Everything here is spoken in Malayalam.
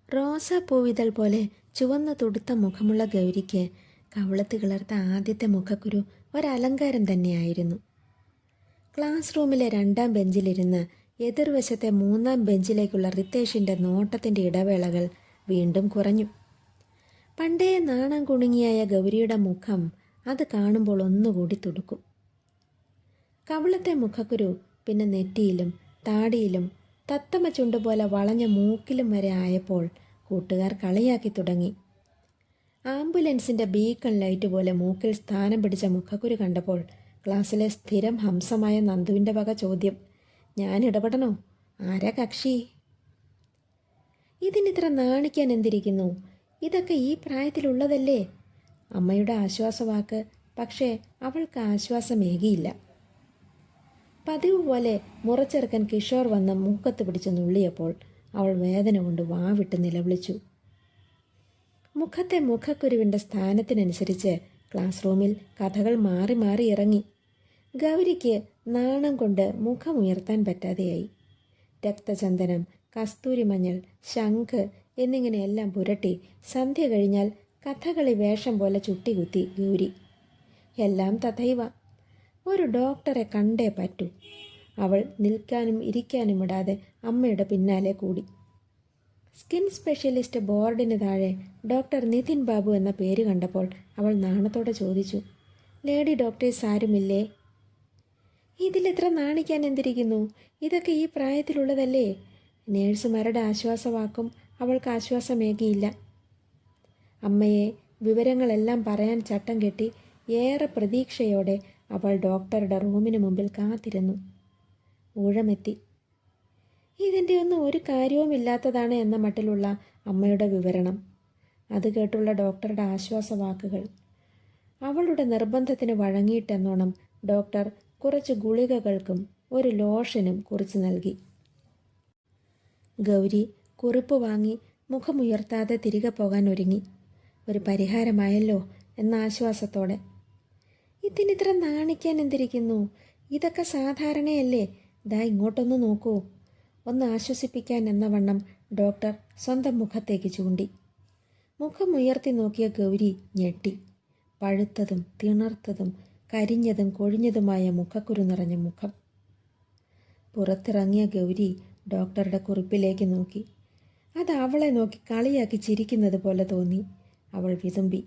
റോസാപ്പൂവിതൾ പോലെ ചുവന്ന തുടുത്ത മുഖമുള്ള ഗൗരിക്ക് കവിളത്ത് കിളർത്ത ആദ്യത്തെ മുഖക്കുരു ഒരലങ്കാരം തന്നെയായിരുന്നു. ക്ലാസ് റൂമിലെ 2ാം ബെഞ്ചിലിരുന്ന് എതിർവശത്തെ 3ാം ബെഞ്ചിലേക്കുള്ള റിത്തേഷിൻ്റെ നോട്ടത്തിൻ്റെ ഇടവേളകൾ വീണ്ടും കുറഞ്ഞു. പണ്ടേ നാണം കുണുങ്ങിയായ ഗൗരിയുടെ മുഖം അത് കാണുമ്പോൾ ഒന്നുകൂടി തുടുക്കും. കവിളത്തെ മുഖക്കുരു പിന്നെ നെറ്റിയിലും താടിയിലും തത്തമ്മ ചുണ്ടുപോലെ വളഞ്ഞ മൂക്കിലും വരെ ആയപ്പോൾ കൂട്ടുകാർ കളിയാക്കി തുടങ്ങി. ആംബുലൻസിൻ്റെ ബീക്കൺ ലൈറ്റ് പോലെ മൂക്കിൽ സ്ഥാനം പിടിച്ച മുഖക്കുരു കണ്ടപ്പോൾ ക്ലാസ്സിലെ സ്ഥിരം ഹംസമായ നന്ദുവിൻ്റെ വക ചോദ്യം: ഞാൻ ഇടപെടണോ? ആരാ കക്ഷി? ഇതിനിത്ര നാണിക്കാൻ എന്തിരിക്കുന്നു? ഇതൊക്കെ ഈ പ്രായത്തിലുള്ളതല്ലേ? അമ്മയുടെ ആശ്വാസവാക്ക്. പക്ഷേ അവൾക്ക് ആശ്വാസമേകിയില്ല. പതിവ് പോലെ മുറച്ചെറുക്കൻ കിഷോർ വന്ന് മൂക്കത്ത് പിടിച്ച് നുള്ളിയപ്പോൾ അവൾ വേദന കൊണ്ട് വാവിട്ട് നിലവിളിച്ചു. മുഖത്തെ മുഖക്കുരുവിൻ്റെ സ്ഥാനത്തിനനുസരിച്ച് ക്ലാസ് റൂമിൽ കഥകൾ മാറി മാറി ഇറങ്ങി. ഗൗരിക്ക് നാണം കൊണ്ട് മുഖമുയർത്താൻ പറ്റാതെയായി. രക്തചന്ദനം, കസ്തൂരിമഞ്ഞൾ, ശംഖ് എന്നിങ്ങനെയെല്ലാം പുരട്ടി സന്ധ്യ കഴിഞ്ഞാൽ കഥകളി വേഷം പോലെ ചുട്ടികുത്തി ഗൗരി. എല്ലാം തഥൈവ. ഒരു ഡോക്ടറെ കണ്ടേ പറ്റൂ. അവൾ നിൽക്കാനും ഇരിക്കാനും ഇടാതെ അമ്മയുടെ പിന്നാലെ കൂടി. സ്കിൻ സ്പെഷ്യലിസ്റ്റ് ബോർഡിന് താഴെ ഡോക്ടർ നിതിൻ ബാബു എന്ന പേര് കണ്ടപ്പോൾ അവൾ നാണത്തോടെ ചോദിച്ചു: ലേഡി ഡോക്ടേഴ്സ് ആരുമില്ലേ? ഇതിലെത്ര നാണിക്കാൻ എന്തിരിക്കുന്നു? ഇതൊക്കെ ഈ പ്രായത്തിലുള്ളതല്ലേ? നേഴ്സുമാരുടെ ആശ്വാസവാക്കും അവൾക്ക് ആശ്വാസമേകിയില്ല. അമ്മയെ വിവരങ്ങളെല്ലാം പറയാൻ ചട്ടം കെട്ടി ഏറെ പ്രതീക്ഷയോടെ അവൾ ഡോക്ടറുടെ റൂമിന് മുമ്പിൽ കാത്തിരുന്നു. ഊഴമെത്തി. ഇതിൻ്റെ ഒന്നും ഒരു കാര്യവുമില്ലാത്തതാണ് എന്ന മട്ടിലുള്ള അമ്മയുടെ വിവരണം. അത് കേട്ടുള്ള ഡോക്ടറുടെ ആശ്വാസവാക്കുകൾ. അവളുടെ നിർബന്ധത്തിന് വഴങ്ങിയിട്ടെന്നോണം ഡോക്ടർ കുറച്ച് ഗുളികകൾക്കും ഒരു ലോഷനും കുറിച്ച് നൽകി. ഗൗരി കുറിപ്പ് വാങ്ങി മുഖമുയർത്താതെ തിരികെ പോകാൻ ഒരുങ്ങി. ഒരു പരിഹാരമായല്ലോ എന്ന ആശ്വാസത്തോടെ. ഇതിനിത്ര നാണിക്കാൻ എന്തിരിക്കുന്നു? ഇതൊക്കെ സാധാരണയല്ലേ? ദാ ഇങ്ങോട്ടൊന്ന് നോക്കൂ. ഒന്ന് ആശ്വസിപ്പിക്കാൻ എന്ന വണ്ണം ഡോക്ടർ സ്വന്തം മുഖത്തേക്ക് ചൂണ്ടി. മുഖമുയർത്തി നോക്കിയ ഗൗരി ഞെട്ടി. പഴുത്തതും തിണർത്തതും കരിഞ്ഞതും കൊഴിഞ്ഞതുമായ മുഖക്കുരു നിറഞ്ഞ മുഖം. പുറത്തിറങ്ങിയ ഗൗരി ഡോക്ടറുടെ കുറിപ്പിലേക്ക് നോക്കി. അത് അവളെ നോക്കി കളിയാക്കി ചിരിക്കുന്നത് പോലെ തോന്നി. അവൾ വിതുമ്പി: